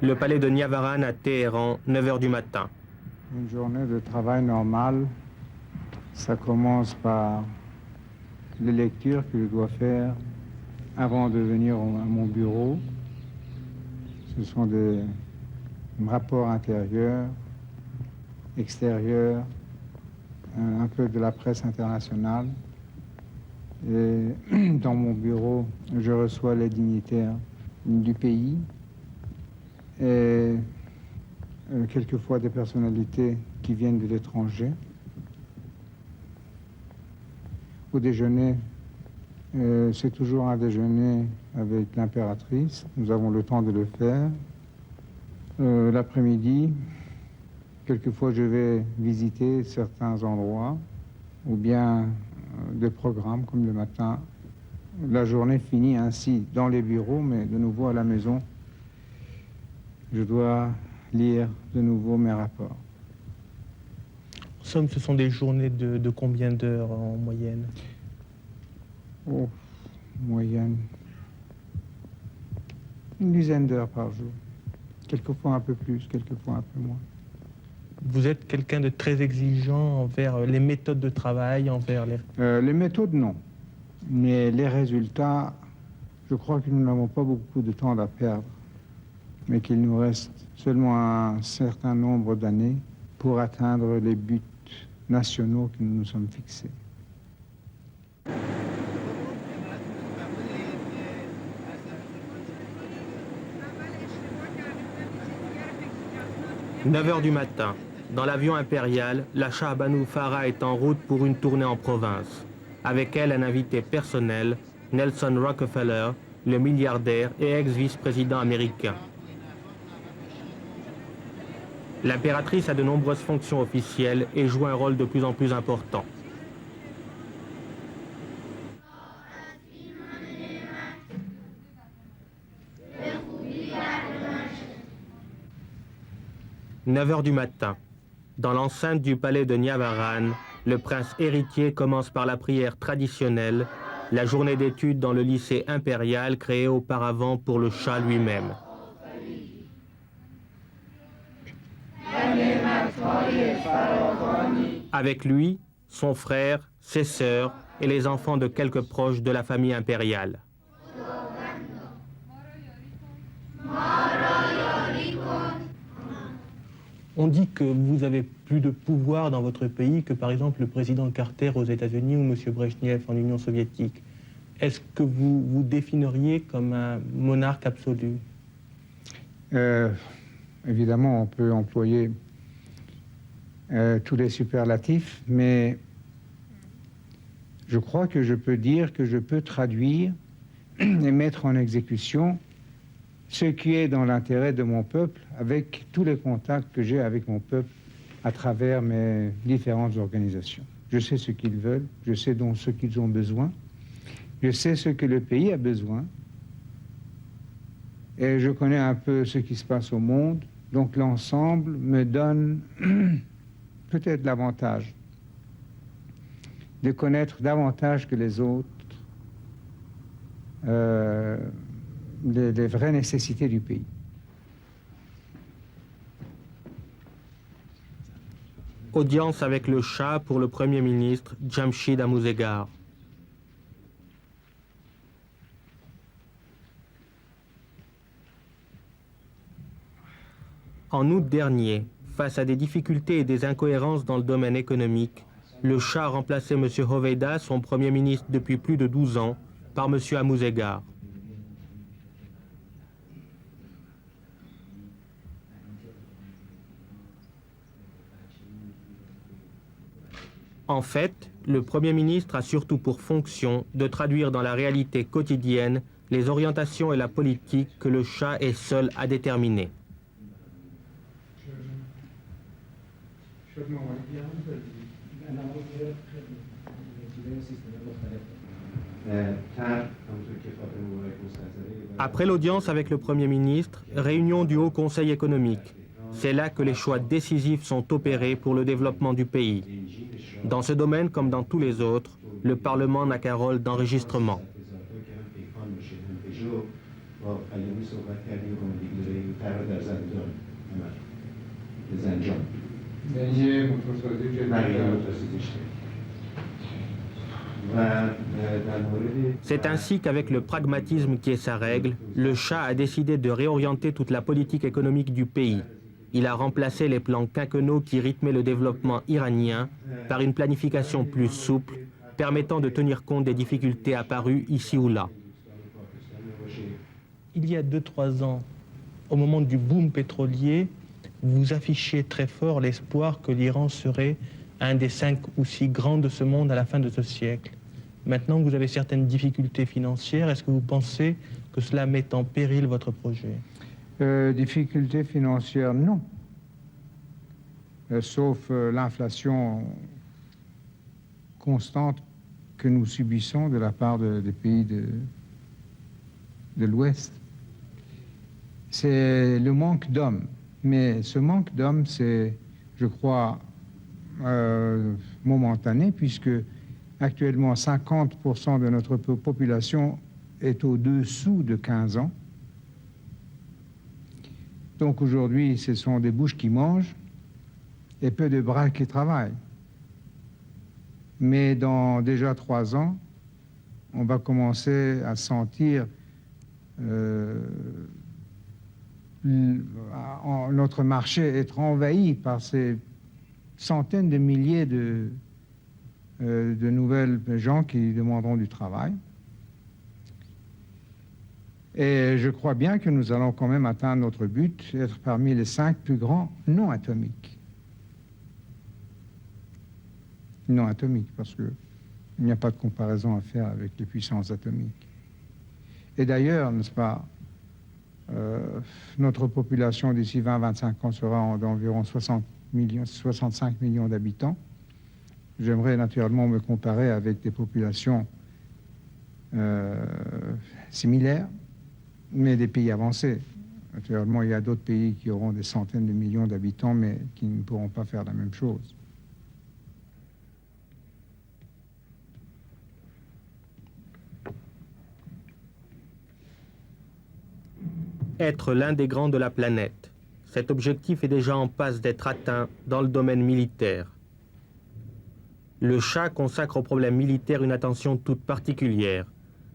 Le palais de Niavaran à Téhéran, 9 h du matin. Une journée de travail normale, ça commence par les lectures que je dois faire avant de venir à mon bureau. Ce sont des rapports intérieurs, extérieurs, un peu de la presse internationale. Et dans mon bureau, je reçois les dignitaires du pays et quelquefois des personnalités qui viennent de l'étranger. Au déjeuner, c'est toujours un déjeuner avec l'impératrice. Nous avons le temps de le faire. L'après-midi, quelquefois je vais visiter certains endroits ou bien des programmes comme le matin. La journée finit ainsi dans les bureaux, mais de nouveau à la maison, je dois lire de nouveau mes rapports. En somme, ce sont des journées de combien d'heures en moyenne? Oh, moyenne. Une dizaine d'heures par jour. Quelquefois un peu plus, quelquefois un peu moins. Vous êtes quelqu'un de très exigeant envers les méthodes de travail, envers les... Les méthodes, non. Mais les résultats, je crois que nous n'avons pas beaucoup de temps à perdre, mais qu'il nous reste seulement un certain nombre d'années pour atteindre les buts nationaux que nous nous sommes fixés. « 9 h du matin. Dans l'avion impérial, la Shah Banu Farah est en route pour une tournée en province. Avec elle, un invité personnel, Nelson Rockefeller, le milliardaire et ex-vice-président américain. L'impératrice a de nombreuses fonctions officielles et joue un rôle de plus en plus important. « 9 h du matin. Dans l'enceinte du palais de Niavaran, le prince héritier commence par la prière traditionnelle, la journée d'études dans le lycée impérial créé auparavant pour le Shah lui-même. Avec lui, son frère, ses sœurs et les enfants de quelques proches de la famille impériale. On dit que vous avez plus de pouvoir dans votre pays que par exemple le président Carter aux États-Unis ou M. Brejnev en Union soviétique. Est-ce que vous vous définiriez comme un monarque absolu? Évidemment, on peut employer tous les superlatifs, mais je crois que je peux dire que je peux traduire et mettre en exécution ce qui est dans l'intérêt de mon peuple avec tous les contacts que j'ai avec mon peuple à travers mes différentes organisations. Je sais ce qu'ils veulent, je sais donc ce qu'ils ont besoin, je sais ce que le pays a besoin et je connais un peu ce qui se passe au monde, donc l'ensemble me donne peut-être l'avantage de connaître davantage que les autres les vraies nécessités du pays. Audience avec le Shah pour le Premier ministre Jamshid Amouzegar. En août dernier, face à des difficultés et des incohérences dans le domaine économique, le Shah a remplacé M. Hoveyda, son Premier ministre depuis plus de 12 ans, par M. Amouzegar. En fait, le Premier ministre a surtout pour fonction de traduire dans la réalité quotidienne les orientations et la politique que le Shah est seul à déterminer. Après l'audience avec le Premier ministre, réunion du Haut Conseil économique. C'est là que les choix décisifs sont opérés pour le développement du pays. Dans ce domaine, comme dans tous les autres, le Parlement n'a qu'un rôle d'enregistrement. با کلمی صحبت کردیم کنندگی قرار در زندان زنجان یه متوسطی که C'est ainsi qu'avec le pragmatisme qui est sa règle, le Shah a décidé de réorienter toute la politique économique du pays. Il a remplacé les plans quinquennaux qui rythmaient le développement iranien par une planification plus souple, permettant de tenir compte des difficultés apparues ici ou là. Il y a 2-3 ans, au moment du boom pétrolier, vous affichiez très fort l'espoir que l'Iran serait un des 5 ou 6 grands de ce monde à la fin de ce siècle. Maintenant que vous avez certaines difficultés financières, est-ce que vous pensez que cela met en péril votre projet? Difficultés financières, non. Sauf l'inflation constante que nous subissons de la part des pays de l'Ouest. C'est le manque d'hommes. Mais ce manque d'hommes, c'est, je crois, momentané, puisque actuellement 50% de notre population est au-dessous de 15 ans. Donc aujourd'hui, ce sont des bouches qui mangent et peu de bras qui travaillent. Mais dans déjà 3 ans, on va commencer à sentir notre marché être envahi par ces centaines de milliers de nouvelles gens qui demanderont du travail. Et je crois bien que nous allons quand même atteindre notre but, être parmi les 5 plus grands non atomiques. Non atomiques, parce qu'il n'y a pas de comparaison à faire avec les puissances atomiques. Et d'ailleurs, n'est-ce pas, notre population d'ici 20-25 ans sera d'environ 65 millions d'habitants. J'aimerais naturellement me comparer avec des populations similaires, mais des pays avancés. Naturellement, il y a d'autres pays qui auront des centaines de millions d'habitants, mais qui ne pourront pas faire la même chose. Être l'un des grands de la planète. Cet objectif est déjà en passe d'être atteint dans le domaine militaire. Le Shah consacre au problème militaire une attention toute particulière.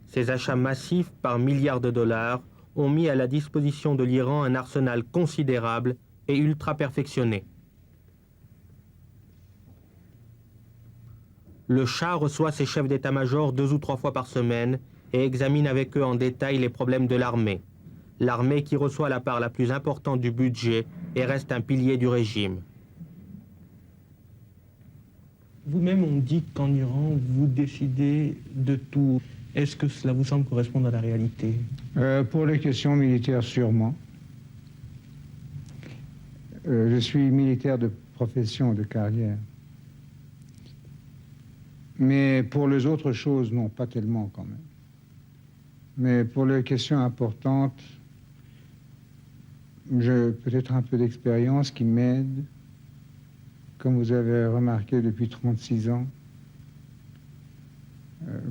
Ses achats massifs par milliards de dollars ont mis à la disposition de l'Iran un arsenal considérable et ultra perfectionné. Le Shah reçoit ses chefs d'état-major 2 ou 3 fois par semaine et examine avec eux en détail les problèmes de l'armée. L'armée qui reçoit la part la plus importante du budget et reste un pilier du régime. Vous-même, on dit qu'en Iran, vous décidez de tout. Est-ce que cela vous semble correspondre à la réalité? Pour les questions militaires, sûrement. Je suis militaire de profession, de carrière. Mais pour les autres choses, non, pas tellement quand même. Mais pour les questions importantes, j'ai peut-être un peu d'expérience qui m'aide. Comme vous avez remarqué depuis 36 ans,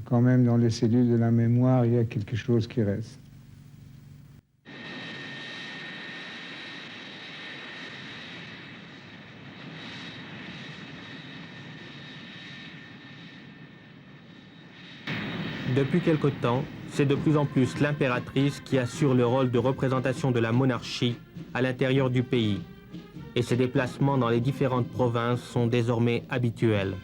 quand même dans les cellules de la mémoire, il y a quelque chose qui reste. Depuis quelque temps, c'est de plus en plus l'impératrice qui assure le rôle de représentation de la monarchie à l'intérieur du pays. Et ses déplacements dans les différentes provinces sont désormais habituels.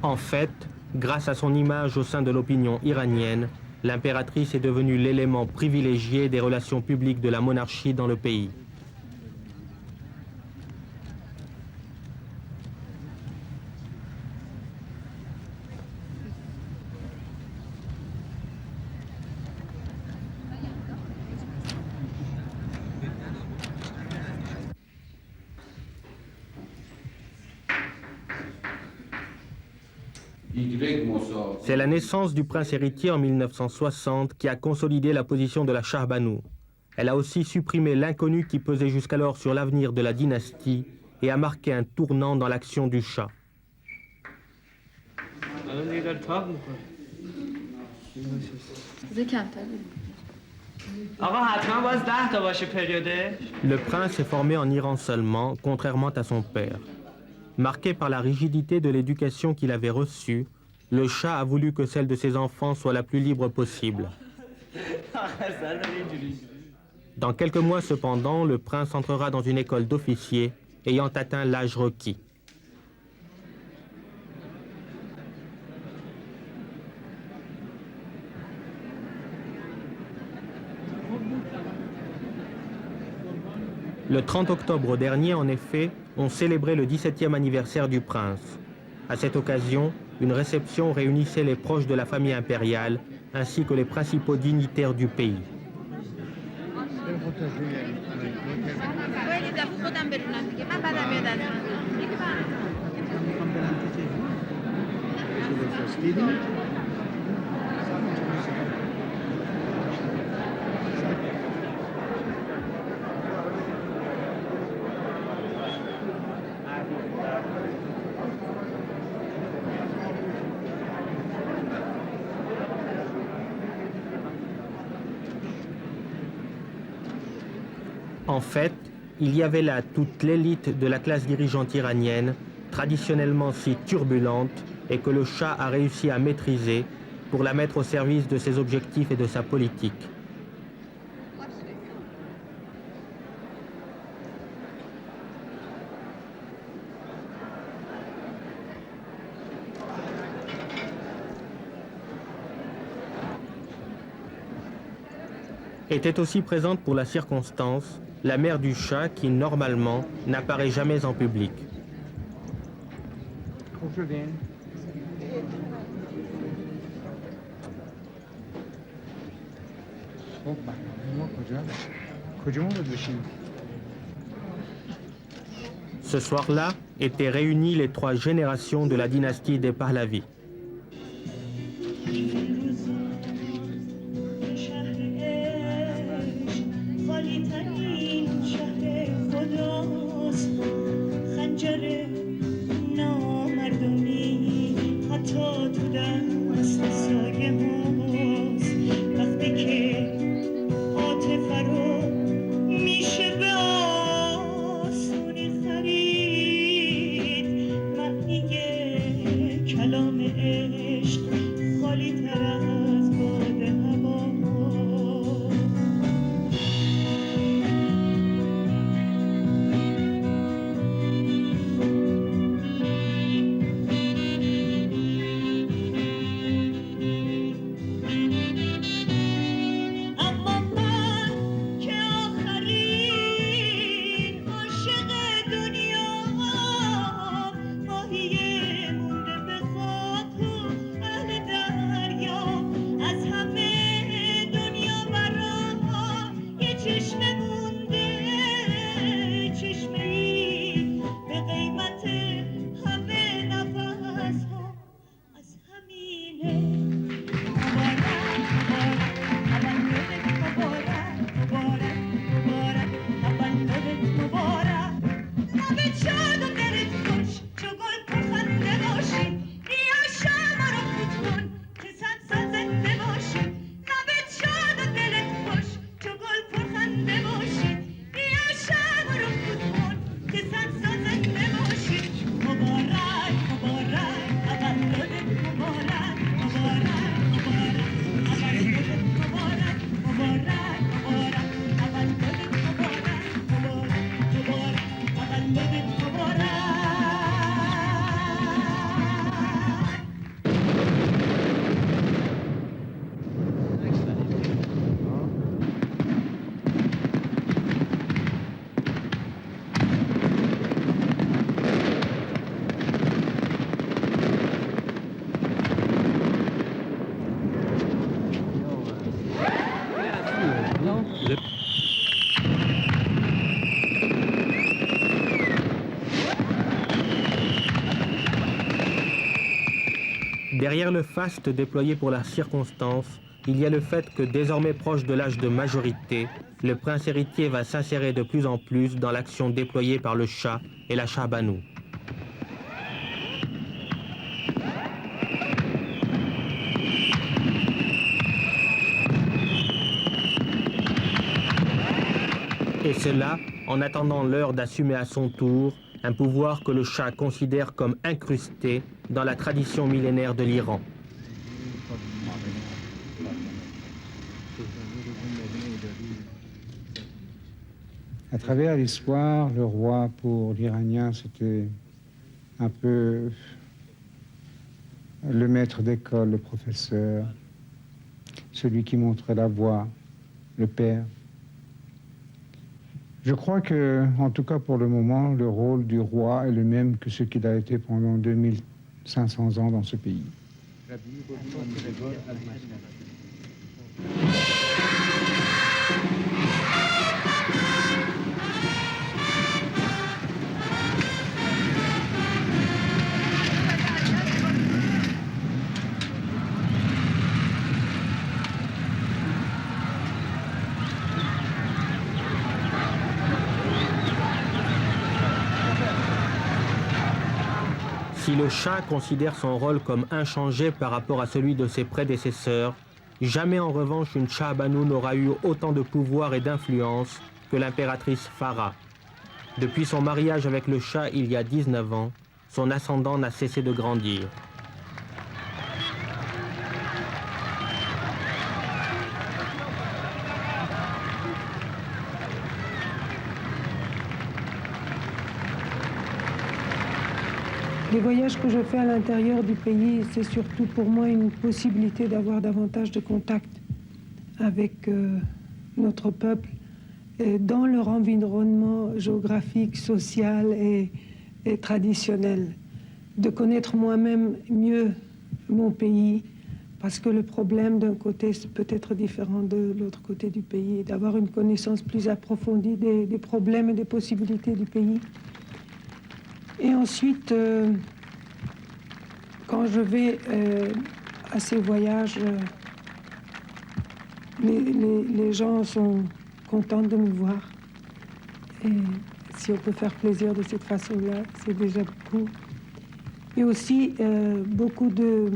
En fait, grâce à son image au sein de l'opinion iranienne, l'impératrice est devenue l'élément privilégié des relations publiques de la monarchie dans le pays. C'est la naissance du prince héritier en 1960 qui a consolidé la position de la Shah Banu. Elle a aussi supprimé l'inconnu qui pesait jusqu'alors sur l'avenir de la dynastie et a marqué un tournant dans l'action du Shah. Le prince est formé en Iran seulement, contrairement à son père. Marqué par la rigidité de l'éducation qu'il avait reçue, le Shah a voulu que celle de ses enfants soit la plus libre possible. Dans quelques mois cependant, le prince entrera dans une école d'officiers ayant atteint l'âge requis. Le 30 octobre dernier, en effet, on célébrait le 17e anniversaire du prince. À cette occasion, une réception réunissait les proches de la famille impériale ainsi que les principaux dignitaires du pays. En fait, il y avait là toute l'élite de la classe dirigeante iranienne, traditionnellement si turbulente, et que le Shah a réussi à maîtriser pour la mettre au service de ses objectifs et de sa politique. Était aussi présente pour la circonstance la mère du Shah qui, normalement, n'apparaît jamais en public. Ce soir-là étaient réunies les 3 générations de la dynastie des Pahlavis. کلام Derrière le faste déployé pour la circonstance, il y a le fait que désormais proche de l'âge de majorité, le prince héritier va s'insérer de plus en plus dans l'action déployée par le Shah et la Shah Banu. Et cela en attendant l'heure d'assumer à son tour un pouvoir que le Shah considère comme incrusté dans la tradition millénaire de l'Iran. À travers l'histoire, le roi pour l'Iranien, c'était un peu le maître d'école, le professeur, celui qui montrait la voie, le père. Je crois que, en tout cas pour le moment, le rôle du roi est le même que ce qu'il a été pendant 2500 ans dans ce pays. Si le Shah considère son rôle comme inchangé par rapport à celui de ses prédécesseurs, jamais en revanche une Shah Banu n'aura eu autant de pouvoir et d'influence que l'impératrice Farah. Depuis son mariage avec le Shah il y a 19 ans, son ascendant n'a cessé de grandir. Les voyages que je fais à l'intérieur du pays, c'est surtout pour moi une possibilité d'avoir davantage de contact avec notre peuple dans leur environnement géographique, social et traditionnel. De connaître moi-même mieux mon pays, parce que le problème d'un côté peut être différent de l'autre côté du pays, d'avoir une connaissance plus approfondie des problèmes et des possibilités du pays. Et ensuite, quand je vais à ces voyages, les gens sont contents de me voir. Et si on peut faire plaisir de cette façon-là, c'est déjà beaucoup. Et aussi, beaucoup de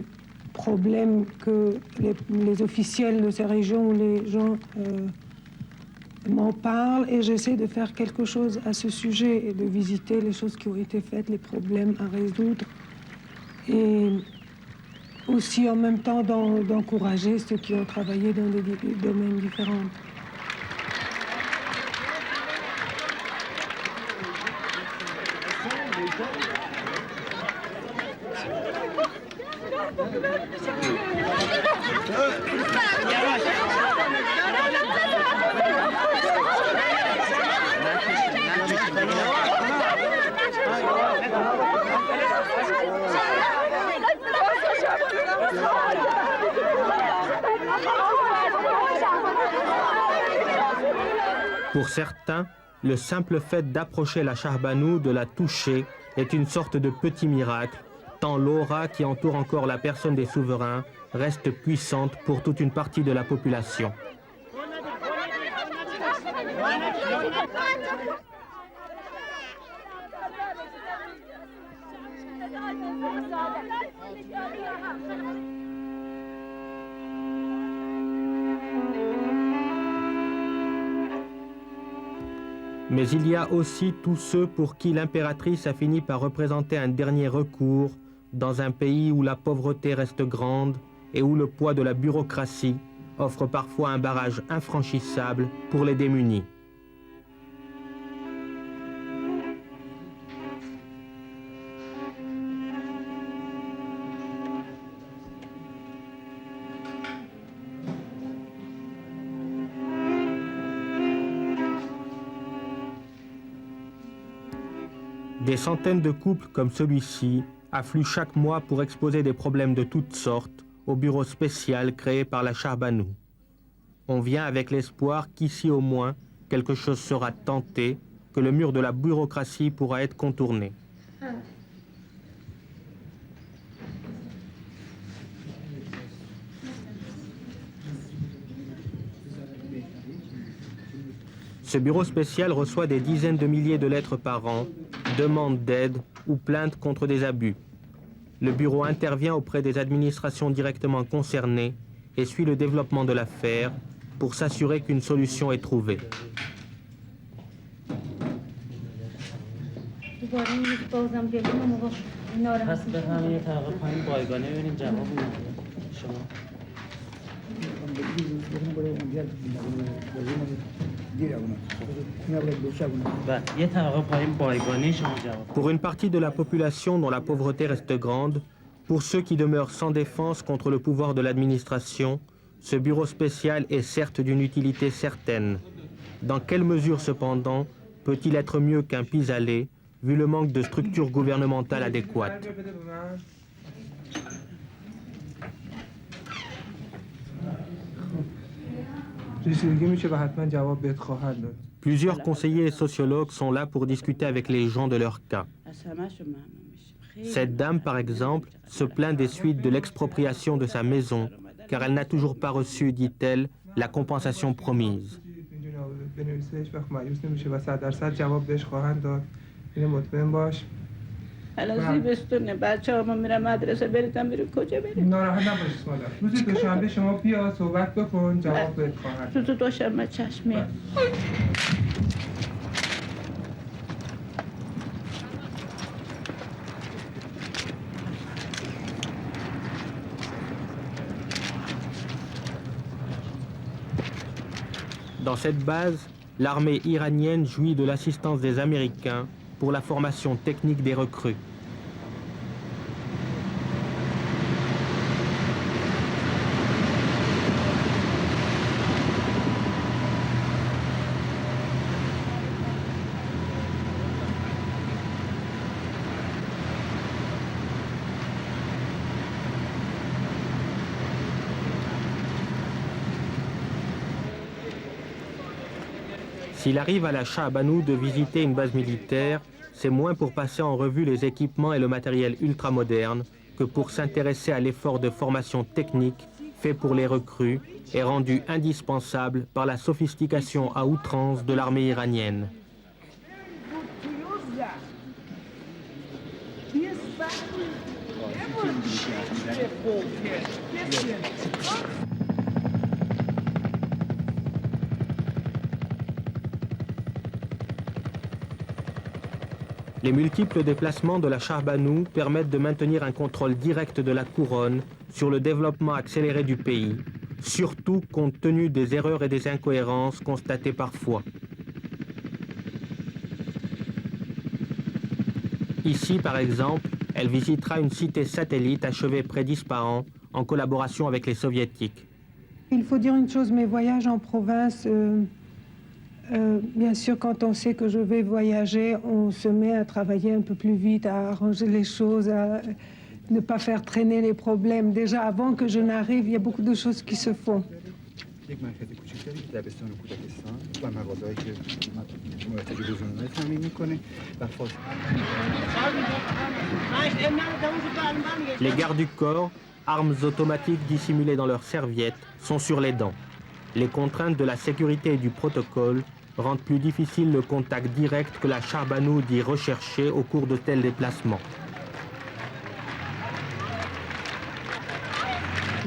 problèmes que les officiels de ces régions ou les gens m'en parlent, et j'essaie de faire quelque chose à ce sujet et de visiter les choses qui ont été faites, les problèmes à résoudre, et aussi en même temps d'encourager ceux qui ont travaillé dans des domaines différents. Pour certains, le simple fait d'approcher la Shah Banu, de la toucher, est une sorte de petit miracle, tant l'aura qui entoure encore la personne des souverains reste puissante pour toute une partie de la population. Mais il y a aussi tous ceux pour qui l'impératrice a fini par représenter un dernier recours dans un pays où la pauvreté reste grande et où le poids de la bureaucratie offre parfois un barrage infranchissable pour les démunis. Des centaines de couples comme celui-ci affluent chaque mois pour exposer des problèmes de toutes sortes au bureau spécial créé par la Shah Banu. On vient avec l'espoir qu'ici au moins, quelque chose sera tenté, que le mur de la bureaucratie pourra être contourné. Ce bureau spécial reçoit des dizaines de milliers de lettres par an, demandes d'aide ou plaintes contre des abus. Le bureau intervient auprès des administrations directement concernées et suit le développement de l'affaire pour s'assurer qu'une solution est trouvée. Pour une partie de la population dont la pauvreté reste grande, pour ceux qui demeurent sans défense contre le pouvoir de l'administration, ce bureau spécial est certes d'une utilité certaine. Dans quelle mesure cependant peut-il être mieux qu'un pis-aller, vu le manque de structures gouvernementales adéquates? Plusieurs conseillers et sociologues sont là pour discuter avec les gens de leur cas. Cette dame, par exemple, se plaint des suites de l'expropriation de sa maison, car elle n'a toujours pas reçu, dit-elle, la compensation promise. الان زیبستونه بچه‌هامو میرم مدرسه بریدم میره کجا بریم ناراحت نباشید مادر روز دوشنبه شما بیا صحبت بکن جواب بهت خواهد روز دوشنبه چشمی Dans cette base, l'armée iranienne jouit de l'assistance des Américains pour la formation technique des recrues. S'il arrive à la Shah Banou de visiter une base militaire, c'est moins pour passer en revue les équipements et le matériel ultramoderne que pour s'intéresser à l'effort de formation technique fait pour les recrues et rendu indispensable par la sophistication à outrance de l'armée iranienne. Les multiples déplacements de la Shah Banou permettent de maintenir un contrôle direct de la couronne sur le développement accéléré du pays, surtout compte tenu des erreurs et des incohérences constatées parfois. Ici, par exemple, elle visitera une cité satellite achevée près d'Ispahan en collaboration avec les soviétiques. Il faut dire une chose, mes voyages en province, bien sûr, quand on sait que je vais voyager, on se met à travailler un peu plus vite, à arranger les choses, à ne pas faire traîner les problèmes. Déjà, avant que je n'arrive, il y a beaucoup de choses qui se font. Les gardes du corps, armes automatiques dissimulées dans leurs serviettes, sont sur les dents. Les contraintes de la sécurité et du protocole rendent plus difficile le contact direct que la Shah Banou dit rechercher au cours de tels déplacements.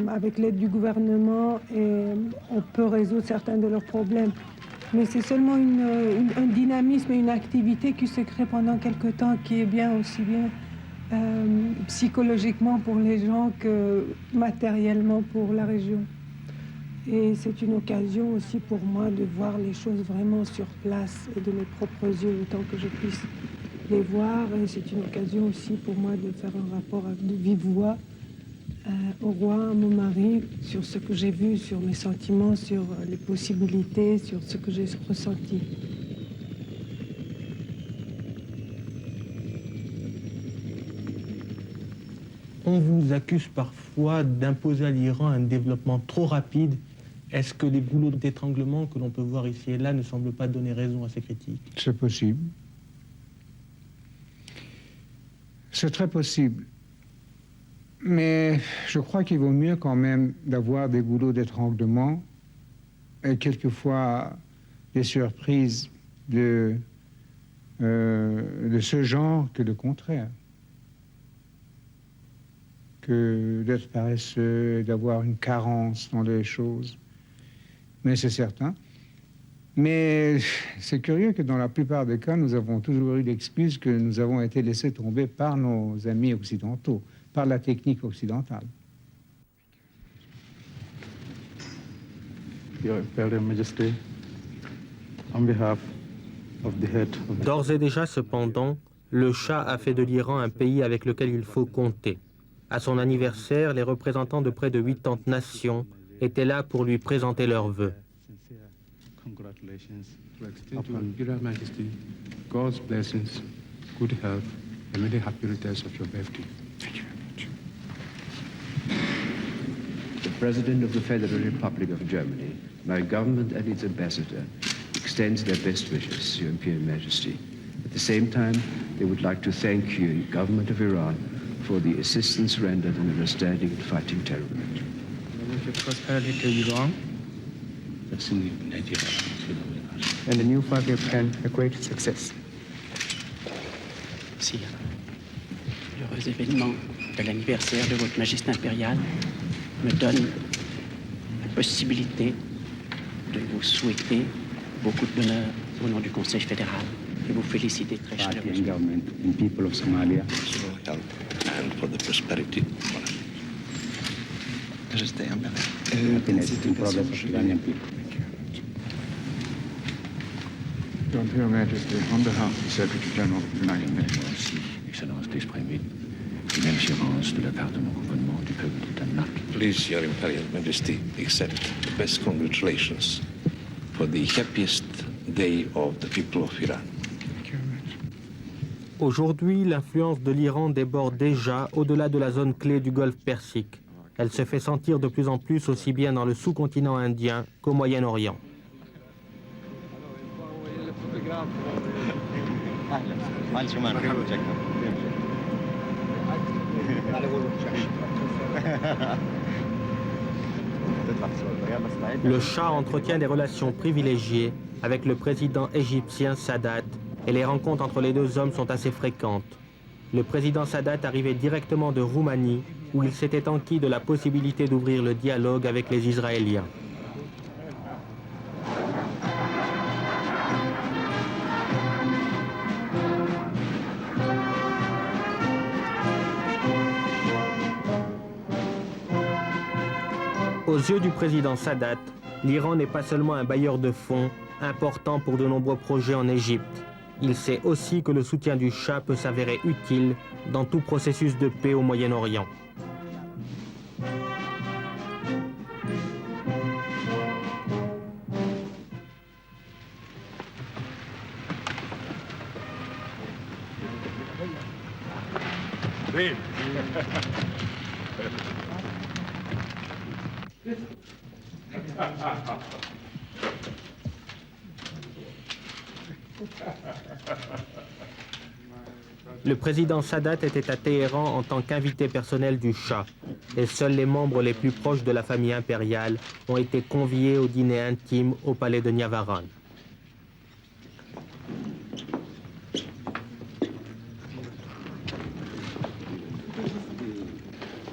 Avec l'aide du gouvernement, on peut résoudre certains de leurs problèmes. Mais c'est seulement un dynamisme et une activité qui se crée pendant quelque temps, qui est bien aussi bien psychologiquement pour les gens que matériellement pour la région. Et c'est une occasion aussi pour moi de voir les choses vraiment sur place et de mes propres yeux, autant que je puisse les voir. Et c'est une occasion aussi pour moi de faire un rapport de vive voix au roi, à mon mari, sur ce que j'ai vu, sur mes sentiments, sur les possibilités, sur ce que j'ai ressenti. On vous accuse parfois d'imposer à l'Iran un développement trop rapide Est-ce que les goulots d'étranglement que l'on peut voir ici et là ne semblent pas donner raison à ces critiques? C'est possible. C'est très possible. Mais je crois qu'il vaut mieux quand même d'avoir des goulots d'étranglement et quelquefois des surprises de ce genre que le contraire. Que d'être paresseux, d'avoir une carence dans les choses. Mais c'est certain. Mais c'est curieux que dans la plupart des cas, nous avons toujours eu l'excuse que nous avons été laissés tomber par nos amis occidentaux, par la technique occidentale. Your Imperial Majesty, on behalf of the head of the... D'ores et déjà, cependant, le Shah a fait de l'Iran un pays avec lequel il faut compter. À son anniversaire, les représentants de près de 80 nations étaient là pour lui présenter leurs vœux. Congratulations upon Your Majesty, God's blessings, good health, and many happy returns of your birthday. Thank you very much. The President of the Federal Republic of Germany, my government and its ambassador, extends their best wishes to Your Imperial Majesty. At the same time, they would like to thank you, government of Iran, for the assistance rendered in understanding and fighting terrorism. Prosperity to Iran. And the new five-year plan, a great success. Sire, l'heureux événement de l'anniversaire de votre Majesté impériale me donne la possibilité de vous souhaiter beaucoup de bonheur au nom du Conseil fédéral et vous féliciter très chaleureusement. And people of Somalia. And for the prosperity. Happiness and progress of Iranian people. Your Imperial Majesty, on behalf of the Secretary General of the United Nations. Merci, Excellence, d'exprimer une assurance de la part de mon gouvernement du peuple du Danemark. Please, Your Imperial Majesty, accept the best congratulations for the happiest day of the people of Iran. Aujourd'hui, l'influence de l'Iran déborde déjà au-delà de la zone clé du Golfe Persique. Elle se fait sentir de plus en plus aussi bien dans le sous-continent indien qu'au Moyen-Orient. Le Shah entretient des relations privilégiées avec le président égyptien Sadat et les rencontres entre les deux hommes sont assez fréquentes. Le président Sadat arrivait directement de Roumanie où il s'était enquis de la possibilité d'ouvrir le dialogue avec les Israéliens. Aux yeux du président Sadat, l'Iran n'est pas seulement un bailleur de fonds important pour de nombreux projets en Égypte. Il sait aussi que le soutien du Shah peut s'avérer utile dans tout processus de paix au Moyen-Orient. Le président Sadat était à Téhéran en tant qu'invité personnel du Shah, et seuls les membres les plus proches de la famille impériale ont été conviés au dîner intime au palais de Niavaran.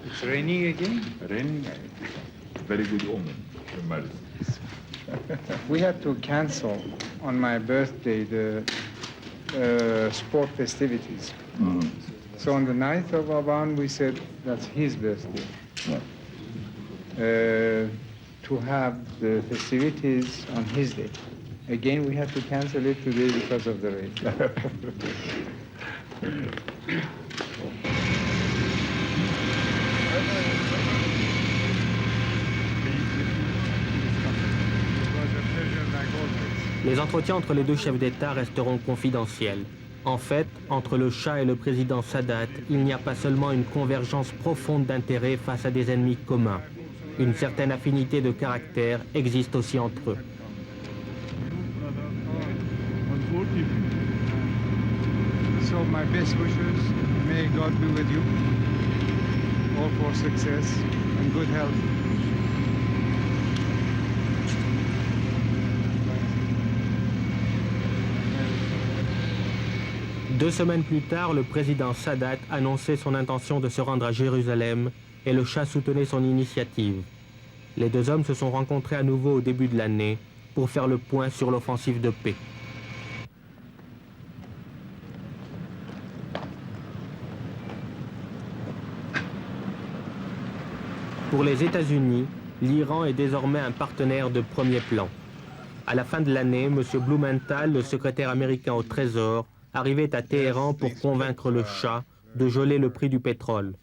It's raining again? Raining, very good omen. We had to cancel on my birthday the sport festivities. Mm. So on the 9th of Aban, we said that's his birthday. Yeah. To have the festivities on his day. Again, we had to cancel it today because of the rain. Les entretiens entre les deux chefs d'État resteront confidentiels. En fait, entre le Shah et le président Sadat, il n'y a pas seulement une convergence profonde d'intérêts face à des ennemis communs. Une certaine affinité de caractère existe aussi entre eux. So my best wishes, may God be with you, all for success and good health. Deux semaines plus tard, le président Sadat annonçait son intention de se rendre à Jérusalem et le Shah soutenait son initiative. Les deux hommes se sont rencontrés à nouveau au début de l'année pour faire le point sur l'offensive de paix. Pour les États-Unis, l'Iran est désormais un partenaire de premier plan. À la fin de l'année, M. Blumenthal, le secrétaire américain au Trésor, arrivait à Téhéran pour convaincre le Shah de geler le prix du pétrole.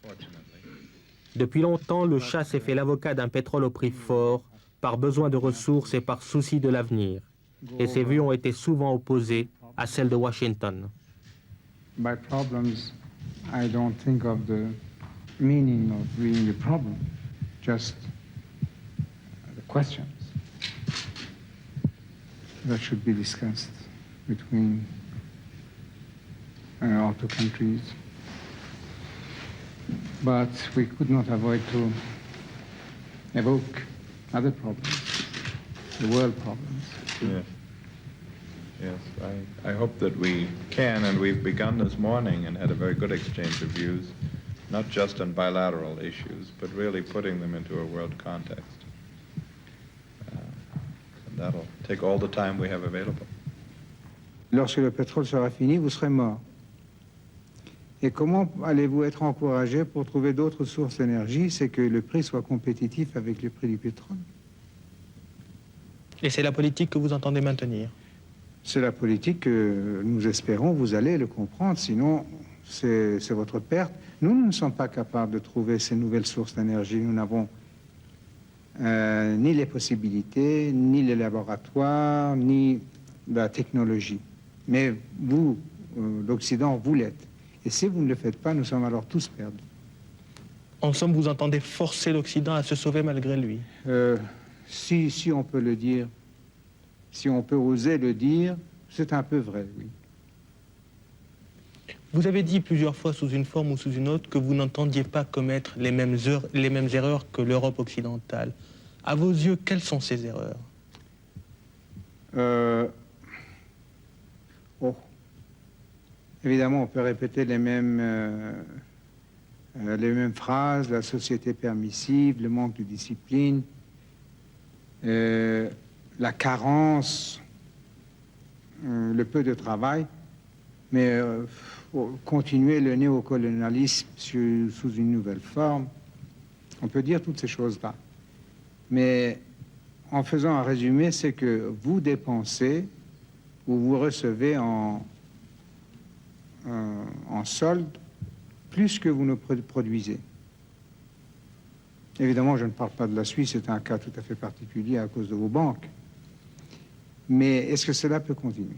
Depuis longtemps, le Shah s'est fait l'avocat d'un pétrole au prix fort, par besoin de ressources et par souci de l'avenir. Et ses vues ont été souvent opposées à celles de Washington. By problems, I don't think of the meaning of being the problem, just the questions that should be discussed between our two countries. But we could not avoid to evoke other problems, the world problems. Yes. Yes, I hope that we can, and we've begun this morning and had a very good exchange of views, not just on bilateral issues, but really putting them into a world context. And that'll take all the time we have available. Lorsque le pétrole sera fini, vous serez mort. Et comment allez-vous être encouragé pour trouver d'autres sources d'énergie? C'est que le prix soit compétitif avec le prix du pétrole. Et c'est la politique que vous entendez maintenir? C'est la politique que nous espérons, vous allez le comprendre, sinon c'est votre perte. Nous ne sommes pas capables de trouver ces nouvelles sources d'énergie. Nous n'avons ni les possibilités, ni les laboratoires, ni la technologie. Mais vous, l'Occident, vous l'êtes. Et si vous ne le faites pas, nous sommes alors tous perdus. En somme, vous entendez forcer l'Occident à se sauver malgré lui? Si on peut le dire, si on peut oser le dire, c'est un peu vrai, oui. Vous avez dit plusieurs fois, sous une forme ou sous une autre, que vous n'entendiez pas commettre les mêmes erreurs que l'Europe occidentale. À vos yeux, quelles sont ces erreurs? Évidemment, on peut répéter les mêmes phrases, la société permissive, le manque de discipline, la carence, le peu de travail, mais continuer le néocolonialisme sous une nouvelle forme. On peut dire toutes ces choses-là. Mais en faisant un résumé, c'est que vous dépensez ou vous recevez en solde plus que vous ne produisez. Évidemment, je ne parle pas de la Suisse, c'est un cas tout à fait particulier à cause de vos banques. Mais est-ce que cela peut continuer?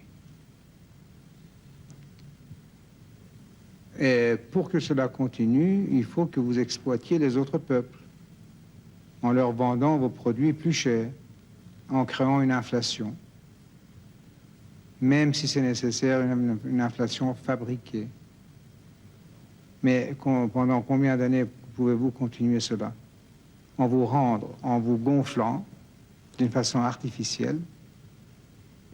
Et pour que cela continue, il faut que vous exploitiez les autres peuples en leur vendant vos produits plus chers, en créant une inflation, même si c'est nécessaire, une inflation fabriquée. Mais pendant combien d'années pouvez-vous continuer cela? En vous gonflant d'une façon artificielle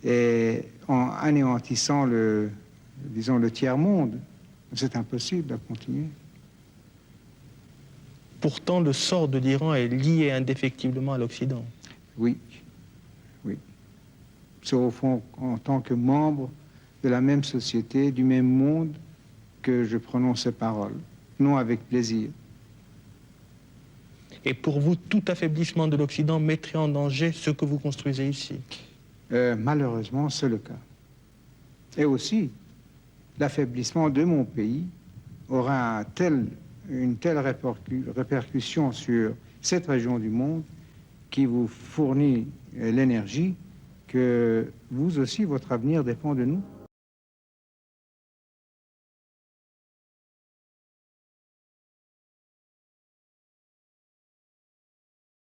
et en anéantissant le tiers-monde. C'est impossible à continuer. Pourtant, le sort de l'Iran est lié indéfectiblement à l'Occident. Oui, oui. C'est au fond, en tant que membre de la même société, du même monde, que je prononce ces paroles, non avec plaisir. Et pour vous, tout affaiblissement de l'Occident mettrait en danger ce que vous construisez ici? Malheureusement, c'est le cas. Et aussi, l'affaiblissement de mon pays aura une telle répercussion sur cette région du monde qui vous fournit l'énergie que vous aussi, votre avenir dépend de nous.